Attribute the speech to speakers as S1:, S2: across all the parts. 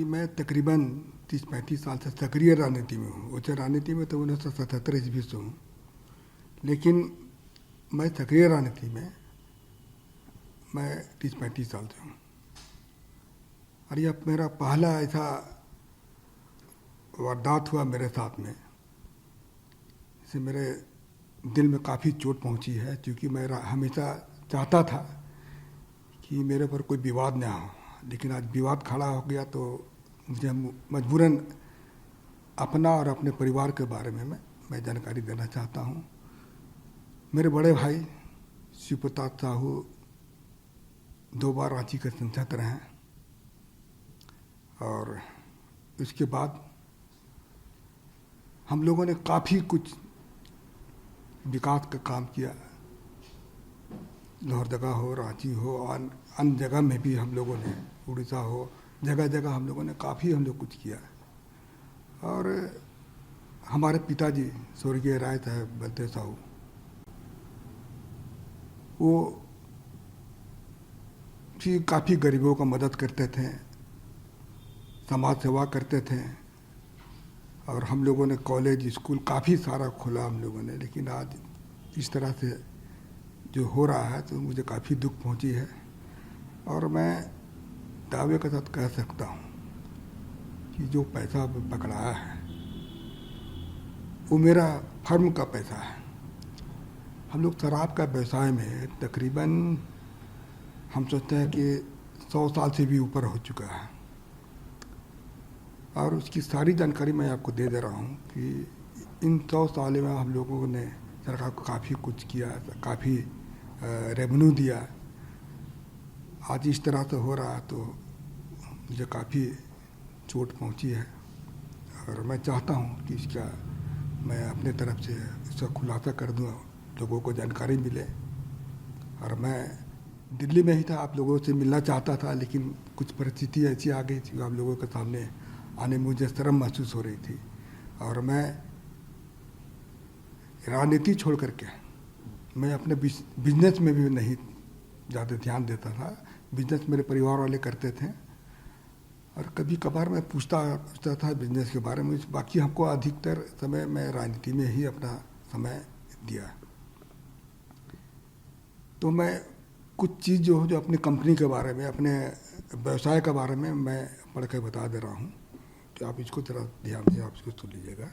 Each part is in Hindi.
S1: कि मैं तकरीबन 30-35 साल से सक्रिय राजनीति में हूँ। उच्च राजनीति में तो 1977 ईस्वी से हूँ, लेकिन मैं सक्रिय राजनीति में मैं 30-35 साल से हूँ। और यह मेरा पहला ऐसा वारदात हुआ मेरे साथ में, इससे मेरे दिल में काफ़ी चोट पहुँची है, क्योंकि मैं हमेशा चाहता था कि मेरे पर कोई विवाद ना हो, लेकिन आज विवाद खड़ा हो गया तो मुझे मजबूरन अपना और अपने परिवार के बारे में मैं जानकारी देना चाहता हूँ। मेरे बड़े भाई शिव प्रताप साहू 2 बार रांची के सांसद रहे हैं, और इसके बाद हम लोगों ने काफ़ी कुछ विकास का काम किया। लोहरदगा हो, रांची हो, अन्य जगह में भी हम लोगों ने, उड़ीसा हो, जगह जगह हम लोगों ने काफ़ी कुछ किया। और हमारे पिताजी स्वर्गीय राय साहब बलदेव साहू, वो भी काफ़ी गरीबों का मदद करते थे, समाज सेवा करते थे, और हम लोगों ने कॉलेज स्कूल काफ़ी सारा खोला हम लोगों ने। लेकिन आज इस तरह से जो हो रहा है तो मुझे काफ़ी दुख पहुंची है, और मैं दावे के साथ कह सकता हूं कि जो पैसा पकड़ाया है वो मेरा फर्म का पैसा है। हम लोग शराब का व्यवसाय में तकरीबन हम सोचते हैं कि 100 साल से भी ऊपर हो चुका है, और उसकी सारी जानकारी मैं आपको दे रहा हूँ कि इन 100 साल में हम लोगों ने सरकार को काफ़ी कुछ किया, काफ़ी रेवेन्यू दिया। आज इस तरह से हो रहा है तो मुझे काफ़ी चोट पहुंची है, और मैं चाहता हूं कि इसका मैं अपने तरफ से इसका खुलासा कर दूं, लोगों को जानकारी मिले। और मैं दिल्ली में ही था, आप लोगों से मिलना चाहता था, लेकिन कुछ परिस्थिति ऐसी आ गई थी, आप लोगों के सामने आने में मुझे शर्म महसूस हो रही थी। और मैं राजनीति छोड़ करके मैं अपने बिजनेस में भी नहीं ज़्यादा ध्यान देता था। बिजनेस मेरे परिवार वाले करते थे, और कभी कभार मैं पूछता था बिजनेस के बारे में। बाकी हमको अधिकतर समय मैं राजनीति में ही अपना समय दिया। तो मैं कुछ चीज़ जो अपनी कंपनी के बारे में, अपने व्यवसाय के बारे में मैं पढ़ के बता दे रहा हूँ, कि आप इसको जरा ध्यान से आप इसको सुन लीजिएगा।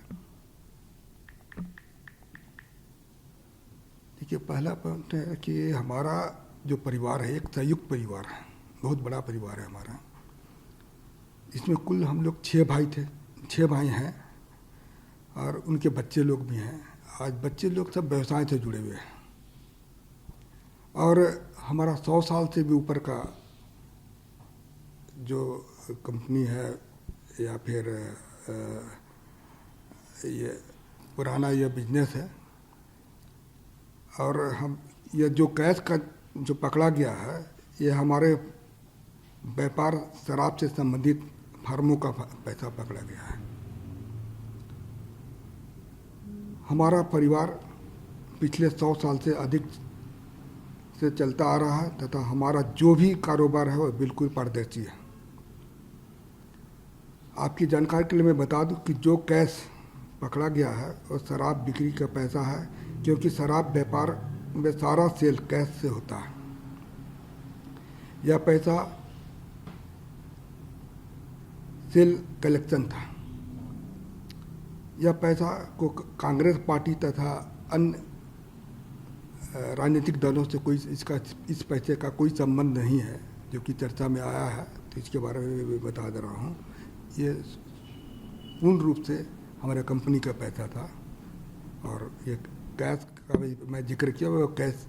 S1: देखिए, पहला पॉइंट है कि हमारा जो परिवार है एक संयुक्त परिवार है, बहुत बड़ा परिवार है हमारा। इसमें कुल हम लोग 6 भाई थे, 6 भाई हैं, और उनके बच्चे लोग भी हैं। आज बच्चे लोग सब व्यवसाय से जुड़े हुए हैं, और हमारा 100 साल से भी ऊपर का जो कंपनी है या फिर ये पुराना ये बिजनेस है। और हम ये जो कैश का जो पकड़ा गया है, ये हमारे व्यापार शराब से संबंधित फर्मों का पैसा पकड़ा गया है। हमारा परिवार पिछले 100 साल से अधिक से चलता आ रहा है, तथा हमारा जो भी कारोबार है वो बिल्कुल पारदर्शी है। आपकी जानकारी के लिए मैं बता दूं कि जो कैश पकड़ा गया है वो शराब बिक्री का पैसा है, क्योंकि शराब व्यापार में सारा सेल कैश से होता है। यह पैसा सेल कलेक्शन था। यह पैसा को कांग्रेस पार्टी तथा अन्य राजनीतिक दलों से इस पैसे का कोई संबंध नहीं है, जो कि चर्चा में आया है। तो इसके बारे में मैं बता दे रहा हूँ, ये पूर्ण रूप से हमारे कंपनी का पैसा था। और ये कैश का भी मैं जिक्र किया, वो कैश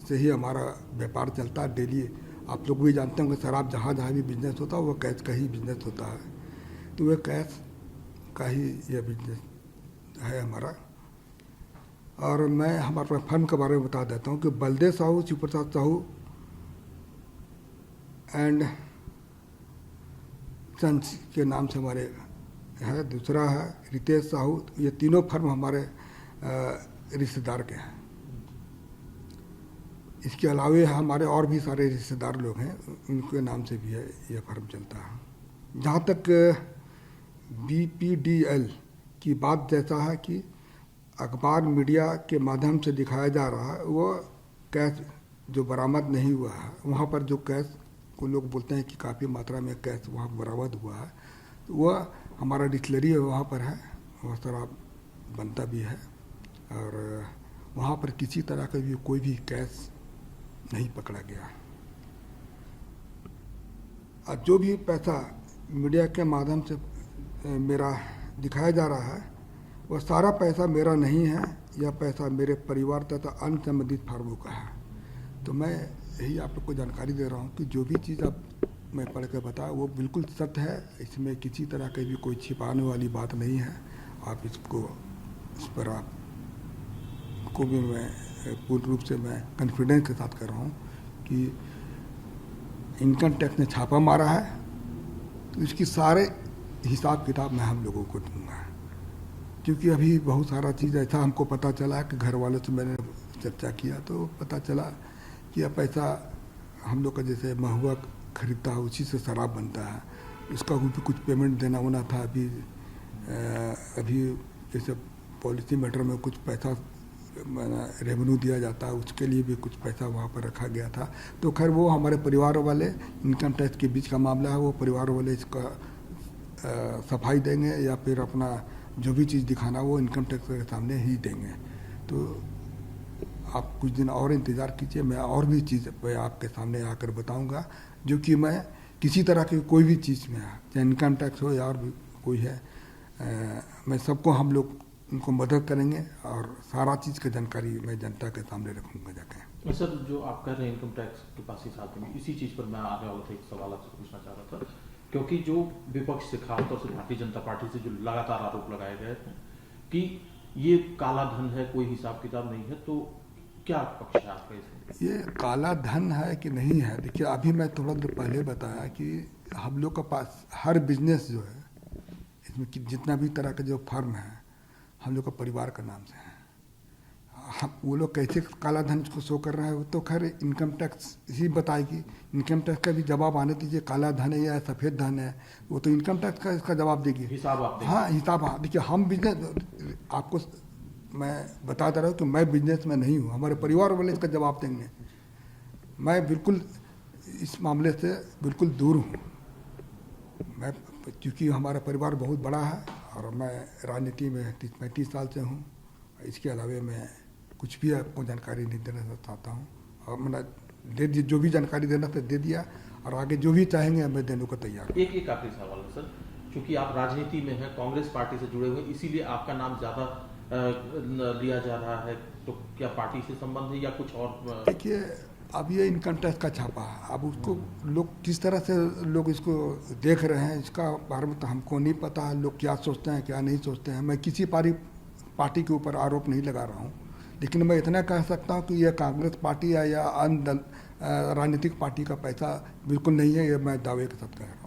S1: से ही हमारा व्यापार चलता है डेली। आप लोग भी जानते होंगे शराब जहाँ भी बिजनेस होता है वो कैश का ही बिजनेस होता है। तो वह कैश का ही यह बिजनेस है हमारा। और मैं हमारे फर्म के बारे में बता देता हूँ कि बलदेव साहू, शिव प्रताप साहू एंड सन्स के नाम से हमारे है। दूसरा है रितेश साहू। ये तीनों फर्म हमारे रिश्तेदार के हैं। इसके अलावे हमारे और भी सारे रिश्तेदार लोग हैं, उनके नाम से भी है ये फर्म चलता है। जहाँ तक BPDL की बात जैसा है कि अखबार मीडिया के माध्यम से दिखाया जा रहा है, वो कैश जो बरामद नहीं हुआ है, वहाँ पर जो कैश को लोग बोलते हैं कि काफ़ी मात्रा में कैश वहाँ बरामद हुआ है, तो वह हमारा डिस्टिलरी वहाँ पर है, वह शराब बनता भी है और वहाँ पर किसी तरह का भी कोई भी कैश नहीं पकड़ा गया। और जो भी पैसा मीडिया के माध्यम से मेरा दिखाया जा रहा है, वह सारा पैसा मेरा नहीं है, यह पैसा मेरे परिवार तथा अन्य संबंधित फार्मों का है। तो मैं यही आप लोग को जानकारी दे रहा हूँ कि जो भी चीज़ अब मैं पढ़ कर बताया वो बिल्कुल सत्य है, इसमें किसी तरह की भी कोई छिपाने वाली बात नहीं है। आप इसको इस पर आपको भी मैं पूर्ण रूप से मैं कॉन्फिडेंस के साथ कर रहा हूँ कि इनकम टैक्स ने छापा मारा है, तो इसकी सारे हिसाब किताब मैं हम लोगों को दूंगा। क्योंकि अभी बहुत सारा चीज़ ऐसा हमको पता चला कि घर वालों से मैंने चर्चा किया तो पता चला कि अब पैसा हम लोग का जैसे महुआ खरीदता है उसी से शराब बनता है, इसका भी कुछ पेमेंट देना होना था। अभी जैसे पॉलिसी मैटर में कुछ पैसा रेवेन्यू दिया जाता है, उसके लिए भी कुछ पैसा वहाँ पर रखा गया था। तो खैर वो हमारे परिवार वाले इनकम टैक्स के बीच का मामला है, वो परिवार वाले इसका सफाई देंगे या फिर अपना जो भी चीज़ दिखाना वो इनकम टैक्स के सामने ही देंगे। तो आप कुछ दिन और इंतज़ार कीजिए, मैं और भी चीज़ मैं आपके सामने आकर बताऊंगा, जो कि मैं किसी तरह की कोई भी चीज़ में चाहे इनकम टैक्स हो या और भी कोई है, मैं सबको हम लोग उनको मदद करेंगे और सारा चीज़ की जानकारी मैं जनता के सामने रखूँगा जाके।
S2: सर, जो आप कह रहे हैं इनकम टैक्स के पास ही साथ में, इसी चीज़ पर मैं आगे वाला था एक सवाल आपसे पूछना चाह रहा था, क्योंकि जो विपक्ष से खासतौर से भारतीय जनता पार्टी से जो लगातार आरोप लगाए गए हैं कि ये काला धन है, कोई हिसाब किताब नहीं है, तो क्या पक्ष है आपका इसमें?
S1: ये काला धन है कि नहीं है, देखिए अभी मैं थोड़ा देर पहले बताया कि हम लोग के पास हर बिजनेस जो है इसमें जितना भी तरह का जो फर्म है हम लोग का परिवार का नाम से है। हम वो लोग कैसे काला धन को शो कर रहा है वो तो खैर इनकम टैक्स ही बताएगी। इनकम टैक्स का भी जवाब आने दीजिए, काला धन है या सफ़ेद धन है, वो तो इनकम टैक्स का इसका जवाब देगी।
S2: हिसाब आप देंगे?
S1: हाँ हिसाब, हाँ देखिए हम बिजनेस, आपको मैं बता दे रहा हूँ कि मैं बिजनेस में नहीं हूँ, हमारे परिवार वाले इसका जवाब देंगे। मैं बिल्कुल इस मामले से बिल्कुल दूर हूँ, मैं क्योंकि हमारा परिवार बहुत बड़ा है और मैं राजनीति में 35 साल से हूँ। इसके अलावा मैं कुछ भी आपको जानकारी नहीं देना चाहता हूँ और मैंने दे दी, जो भी जानकारी देना था दे दिया और आगे जो भी चाहेंगे मैं देने को तैयार हूँ।
S2: एक आखिरी सवाल है सर, क्योंकि आप राजनीति में हैं, कांग्रेस पार्टी से जुड़े हुए, इसीलिए आपका नाम ज़्यादा लिया जा रहा है, तो क्या पार्टी से संबंध है या कुछ और?
S1: देखिए अब ये इनकम टैक्स का छापा है, अब उसको लोग किस तरह से लोग इसको देख रहे हैं इसका बारे में तो हमको नहीं पता है, लोग क्या सोचते हैं क्या नहीं सोचते हैं। मैं किसी पार्टी के ऊपर आरोप नहीं लगा रहा हूँ, लेकिन मैं इतना कह सकता हूँ कि यह कांग्रेस पार्टी या अन्य राजनीतिक पार्टी का पैसा बिल्कुल नहीं है, ये मैं दावे के साथ कह रहा हूँ।